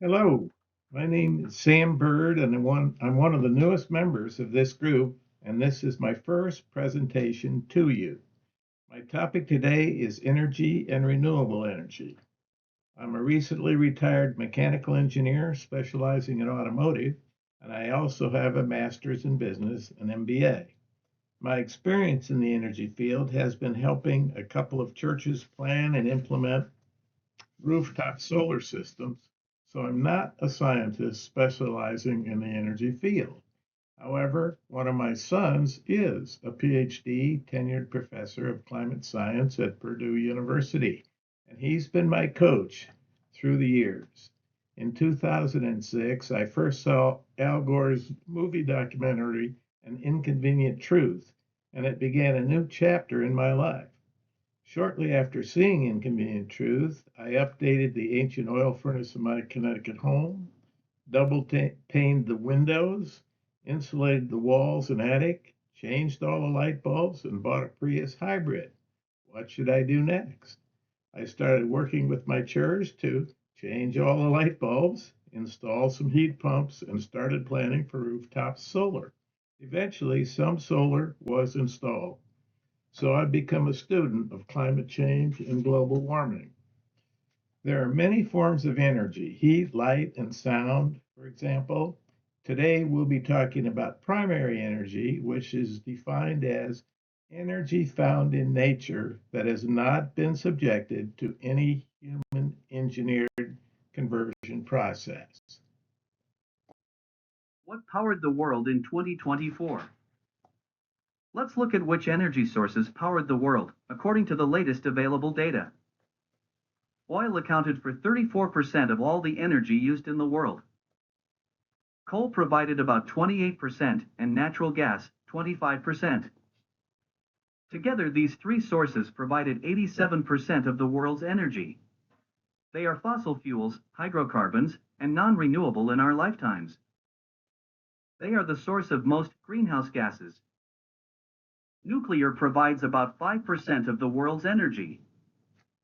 Hello, my name is Sam Bird, and I'm one of the newest members of this group, and this is my first presentation to you. My topic today is energy and renewable energy. I'm a recently retired mechanical engineer specializing in automotive, and I also have a master's in business, an MBA. My experience in the energy field has been helping a couple of churches plan and implement rooftop solar systems, so I'm not a scientist specializing in the energy field. However, one of my sons is a PhD tenured professor of climate science at Purdue University, and he's been my coach through the years. In 2006, I first saw Al Gore's movie documentary, An Inconvenient Truth, and it began a new chapter in my life. Shortly after seeing Inconvenient Truth, I updated the ancient oil furnace in my Connecticut home, double paned the windows, insulated the walls and attic, changed all the light bulbs, and bought a Prius hybrid. What should I do next? I started working with my church to change all the light bulbs, install some heat pumps, and started planning for rooftop solar. Eventually, some solar was installed. So I've become a student of climate change and global warming. There are many forms of energy, heat, light, and sound, for example. Today we'll be talking about primary energy, which is defined as energy found in nature that has not been subjected to any human engineered conversion process. What powered the world in 2024? Let's look at which energy sources powered the world, according to the latest available data. Oil accounted for 34% of all the energy used in the world. Coal provided about 28% and natural gas 25%. Together, these three sources provided 87% of the world's energy. They are fossil fuels, hydrocarbons, and non-renewable in our lifetimes. They are the source of most greenhouse gases. Nuclear provides about 5% of the world's energy.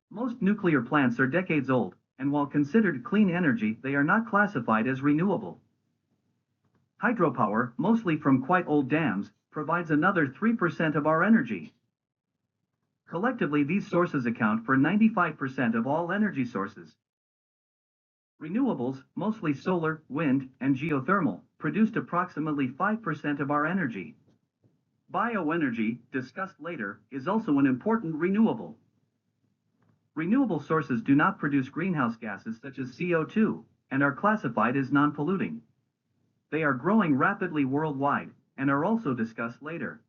Most nuclear plants are decades old, and while considered clean energy, they are not classified as renewable. Hydropower, mostly from quite old dams, provides another 3% of our energy. Collectively, these sources account for 95% of all energy sources. Renewables, mostly solar, wind, and geothermal, produced approximately 5% of our energy. Bioenergy, discussed later, is also an important renewable. Renewable sources do not produce greenhouse gases such as CO2 and are classified as non-polluting. They are growing rapidly worldwide and are also discussed later.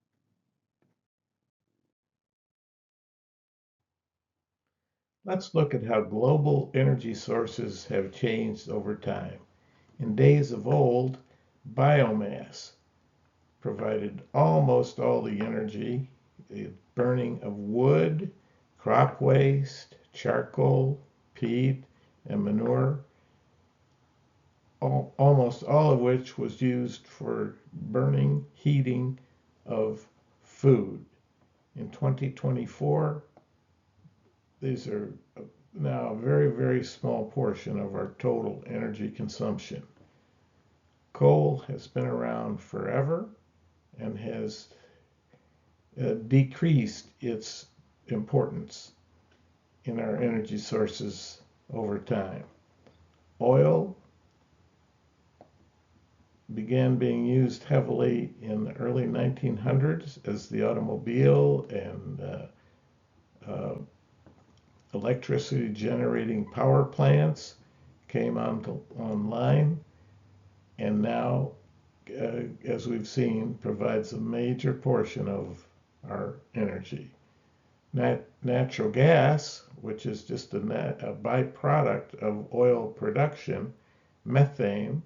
Let's look at how global energy sources have changed over time. In days of old, biomass provided almost all the energy. The burning of wood, crop waste, charcoal, peat, and manure, almost all of which was used for burning, heating of food. In 2024, these are now a very, very small portion of our total energy consumption. Coal has been around forever and has decreased its importance in our energy sources over time. Oil began being used heavily in the early 1900s as the automobile and electricity generating power plants came online, and now, as we've seen, provides a major portion of our energy. Natural gas, which is just a byproduct of oil production, methane,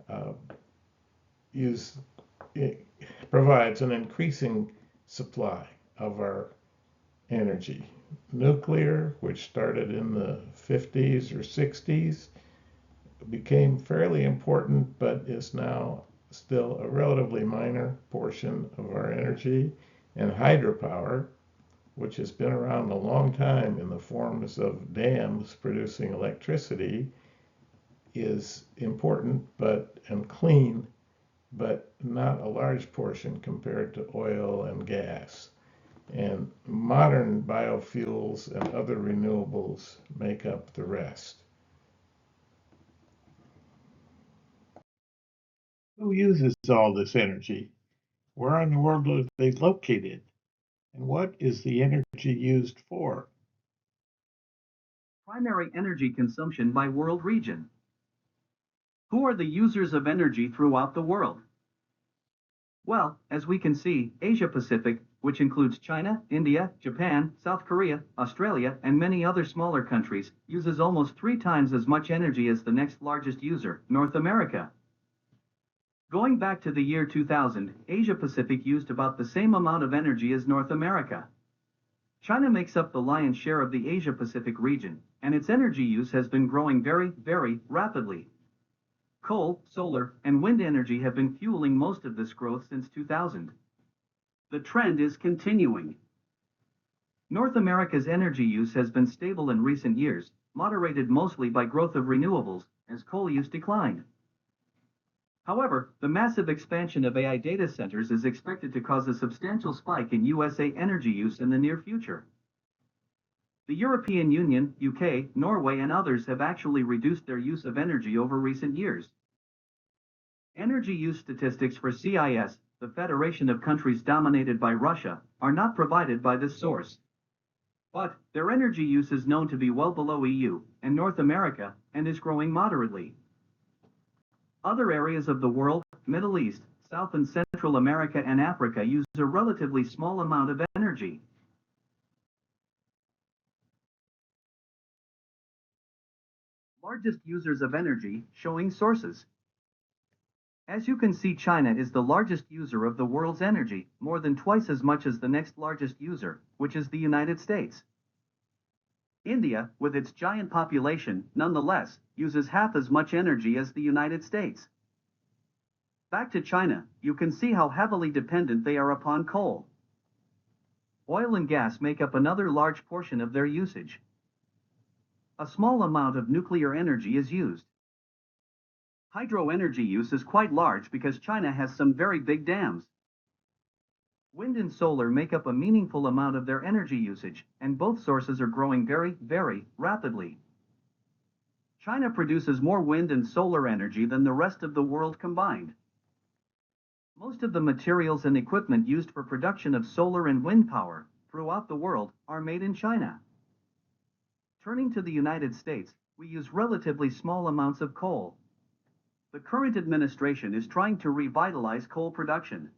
uh, use, it provides an increasing supply of our energy. Nuclear, which started in the 50s or 60s, became fairly important, but is now still a relatively minor portion of our energy. And hydropower, which has been around a long time in the forms of dams producing electricity, is important and clean, but not a large portion compared to oil and gas. And modern biofuels and other renewables make up the rest. Who uses all this energy? Where in the world are they located? And what is the energy used for? Primary energy consumption by world region. Who are the users of energy throughout the world? Well, as we can see, Asia Pacific, which includes China, India, Japan, South Korea, Australia, and many other smaller countries, uses almost 3 times as much energy as the next largest user, North America. Going back to the year 2000, Asia Pacific used about the same amount of energy as North America. China makes up the lion's share of the Asia Pacific region, and its energy use has been growing very, very rapidly. Coal, solar, and wind energy have been fueling most of this growth since 2000. The trend is continuing. North America's energy use has been stable in recent years, moderated mostly by growth of renewables, as coal use declined. However, the massive expansion of AI data centers is expected to cause a substantial spike in USA energy use in the near future. The European Union, UK, Norway, and others have actually reduced their use of energy over recent years. Energy use statistics for CIS, the Federation of Countries dominated by Russia, are not provided by this source. But their energy use is known to be well below EU and North America, and is growing moderately. Other areas of the world, Middle East, South and Central America, and Africa use a relatively small amount of energy. Largest users of energy, showing sources. As you can see, China is the largest user of the world's energy, more than twice as much as the next largest user, which is the United States. India, with its giant population, nonetheless, uses half as much energy as the United States. Back to China, you can see how heavily dependent they are upon coal. Oil and gas make up another large portion of their usage. A small amount of nuclear energy is used. Hydro energy use is quite large because China has some very big dams. Wind and solar make up a meaningful amount of their energy usage, and both sources are growing very, very rapidly. China produces more wind and solar energy than the rest of the world combined. Most of the materials and equipment used for production of solar and wind power throughout the world are made in China. Turning to the United States, we use relatively small amounts of coal. The current administration is trying to revitalize coal production.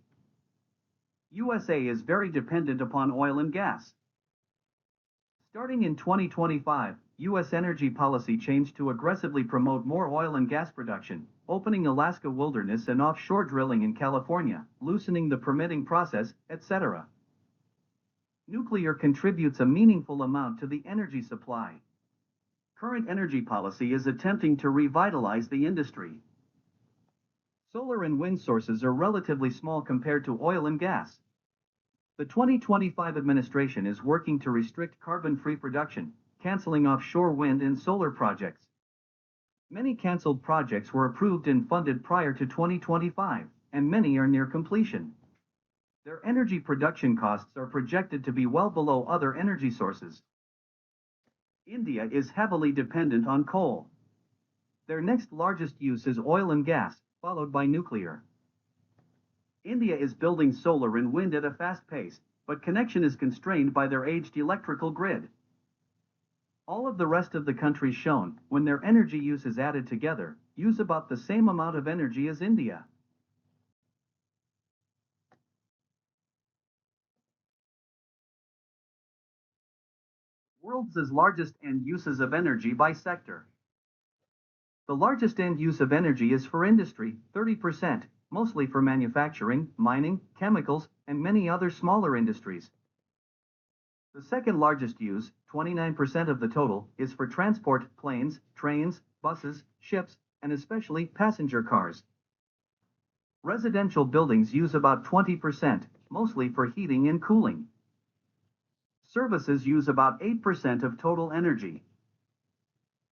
USA is very dependent upon oil and gas. Starting in 2025, U.S. energy policy changed to aggressively promote more oil and gas production, opening Alaska wilderness and offshore drilling in California, loosening the permitting process, etc. Nuclear contributes a meaningful amount to the energy supply. Current energy policy is attempting to revitalize the industry. Solar and wind sources are relatively small compared to oil and gas. The 2025 administration is working to restrict carbon-free production, canceling offshore wind and solar projects. Many canceled projects were approved and funded prior to 2025, and many are near completion. Their energy production costs are projected to be well below other energy sources. India is heavily dependent on coal. Their next largest use is oil and gas, followed by nuclear. India is building solar and wind at a fast pace, but connection is constrained by their aged electrical grid. All of the rest of the countries shown, when their energy use is added together, use about the same amount of energy as India. World's largest end uses of energy by sector. The largest end use of energy is for industry, 30%, mostly for manufacturing, mining, chemicals, and many other smaller industries. The second largest use, 29% of the total, is for transport, planes, trains, buses, ships, and especially passenger cars. Residential buildings use about 20%, mostly for heating and cooling. Services use about 8% of total energy.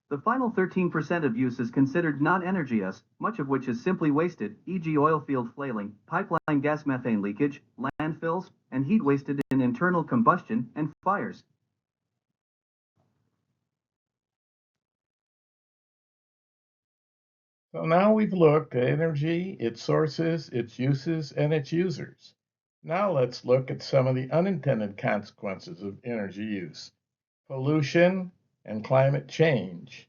The final 13% of use is considered non-energy use, much of which is simply wasted, e.g. oil field flailing, pipeline gas methane leakage, landfills, and heat wasted in internal combustion and fires. So now we've looked at energy, its sources, its uses, and its users. Now let's look at some of the unintended consequences of energy use: pollution and climate change.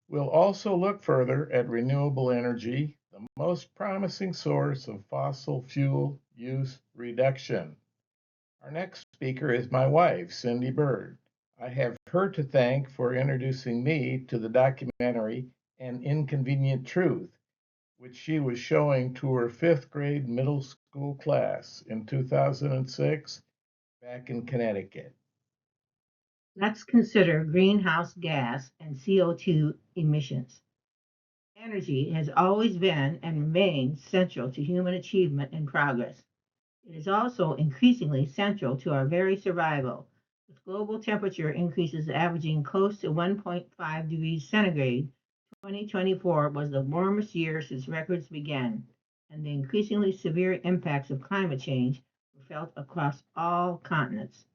We'll also look further at renewable energy, the most promising source of fossil fuel use reduction. Our next speaker is my wife, Cindy Bird. I have her to thank for introducing me to the documentary An Inconvenient Truth, which she was showing to her fifth grade middle school class in 2006 back in Connecticut. Let's consider greenhouse gas and CO2 emissions. Energy has always been and remains central to human achievement and progress. It is also increasingly central to our very survival, with global temperature increases averaging close to 1.5 degrees centigrade. 2024 was the warmest year since records began, and the increasingly severe impacts of climate change were felt across all continents.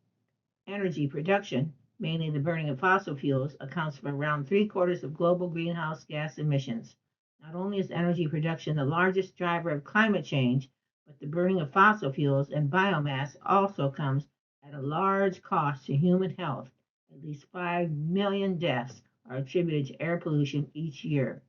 Energy production, mainly the burning of fossil fuels, accounts for around three-quarters of global greenhouse gas emissions. Not only is energy production the largest driver of climate change, but the burning of fossil fuels and biomass also comes at a large cost to human health. At least 5 million deaths are attributed to air pollution each year.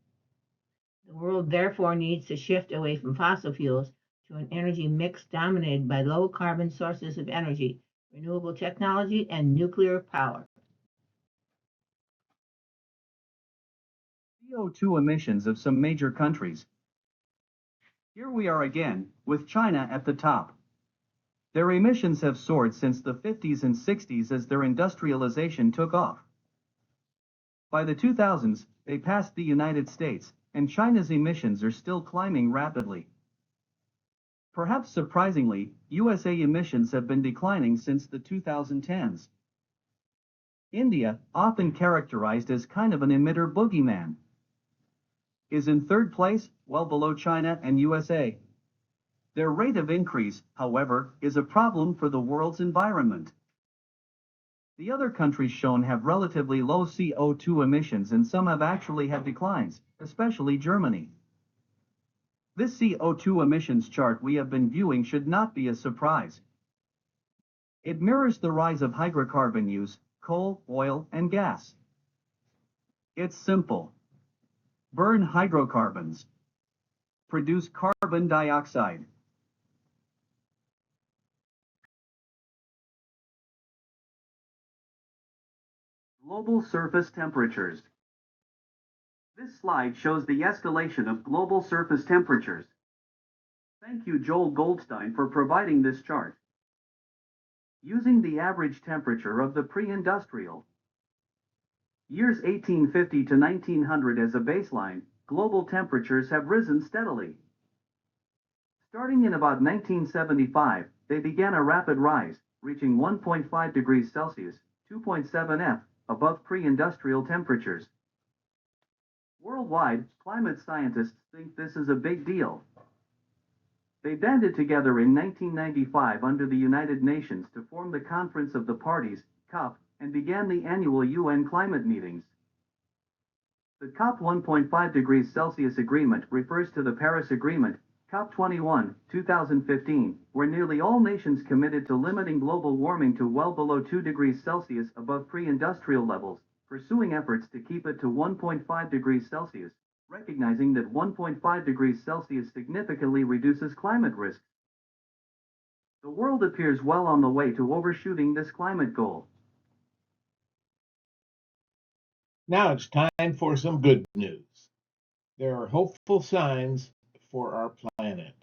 The world therefore needs to shift away from fossil fuels to an energy mix dominated by low carbon sources of energy, renewable technology, and nuclear power. CO2 emissions of some major countries. Here we are again, with China at the top. Their emissions have soared since the 50s and 60s as their industrialization took off. By the 2000s, they passed the United States, and China's emissions are still climbing rapidly. Perhaps surprisingly, USA emissions have been declining since the 2010s. India, often characterized as kind of an emitter boogeyman, is in third place, well below China and USA. Their rate of increase, however, is a problem for the world's environment. The other countries shown have relatively low CO2 emissions and some have actually had declines, especially Germany. This CO2 emissions chart we have been viewing should not be a surprise. It mirrors the rise of hydrocarbon use, coal, oil, and gas. It's simple. Burn hydrocarbons. Produce carbon dioxide. Global surface temperatures. This slide shows the escalation of global surface temperatures. Thank you, Joel Goldstein, for providing this chart. Using the average temperature of the pre-industrial years 1850 to 1900 as a baseline, global temperatures have risen steadily. Starting in about 1975, they began a rapid rise, reaching 1.5 degrees Celsius, 2.7 F, above pre-industrial temperatures. Worldwide, climate scientists think this is a big deal. They banded together in 1995 under the United Nations to form the Conference of the Parties, COP, and began the annual UN climate meetings. The COP 1.5 degrees Celsius agreement refers to the Paris Agreement, COP21, 2015, where nearly all nations committed to limiting global warming to well below 2 degrees Celsius above pre-industrial levels, pursuing efforts to keep it to 1.5 degrees Celsius, recognizing that 1.5 degrees Celsius significantly reduces climate risks. The world appears well on the way to overshooting this climate goal. Now it's time for some good news. There are hopeful signs for our planet.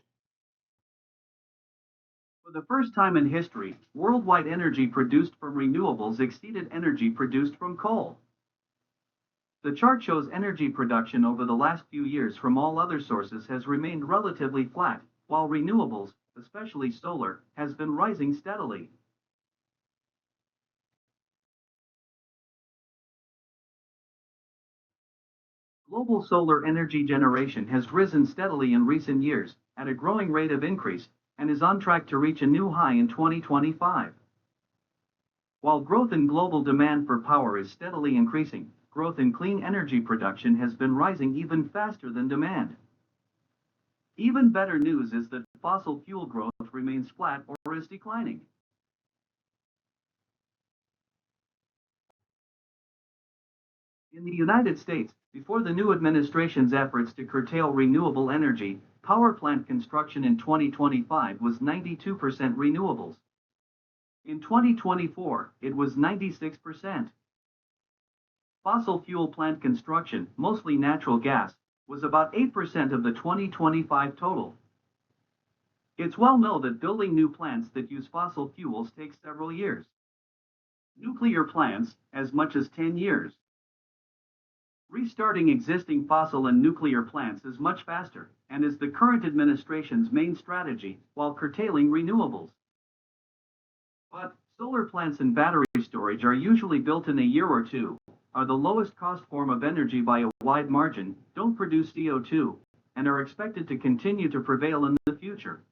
For the first time in history, worldwide energy produced from renewables exceeded energy produced from coal. The chart shows energy production over the last few years from all other sources has remained relatively flat, while renewables, especially solar, has been rising steadily. Global solar energy generation has risen steadily in recent years, at a growing rate of increase, and is on track to reach a new high in 2025. While growth in global demand for power is steadily increasing, growth in clean energy production has been rising even faster than demand. Even better news is that fossil fuel growth remains flat or is declining. In the United States, before the new administration's efforts to curtail renewable energy, power plant construction in 2025 was 92% renewables. In 2024, it was 96%. Fossil fuel plant construction, mostly natural gas, was about 8% of the 2025 total. It's well known that building new plants that use fossil fuels takes several years. Nuclear plants, as much as 10 years. Restarting existing fossil and nuclear plants is much faster, and is the current administration's main strategy, while curtailing renewables. But solar plants and battery storage are usually built in a year or two, are the lowest cost form of energy by a wide margin, don't produce CO2, and are expected to continue to prevail in the future.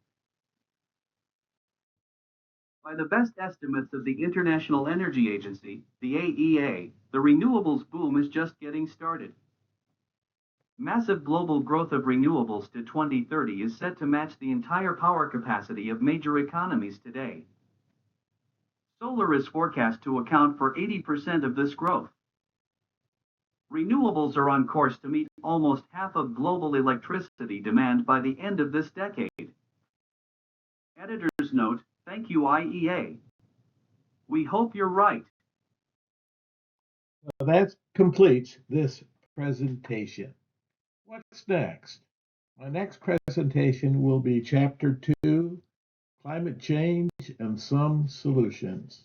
By the best estimates of the International Energy Agency, the AEA, the renewables boom is just getting started. Massive global growth of renewables to 2030 is set to match the entire power capacity of major economies today. Solar is forecast to account for 80% of this growth. Renewables are on course to meet almost half of global electricity demand by the end of this decade. Editor's note, thank you IEA. We hope you're right. Well, that completes this presentation. What's next? My next presentation will be Chapter 2, Climate Change and Some Solutions.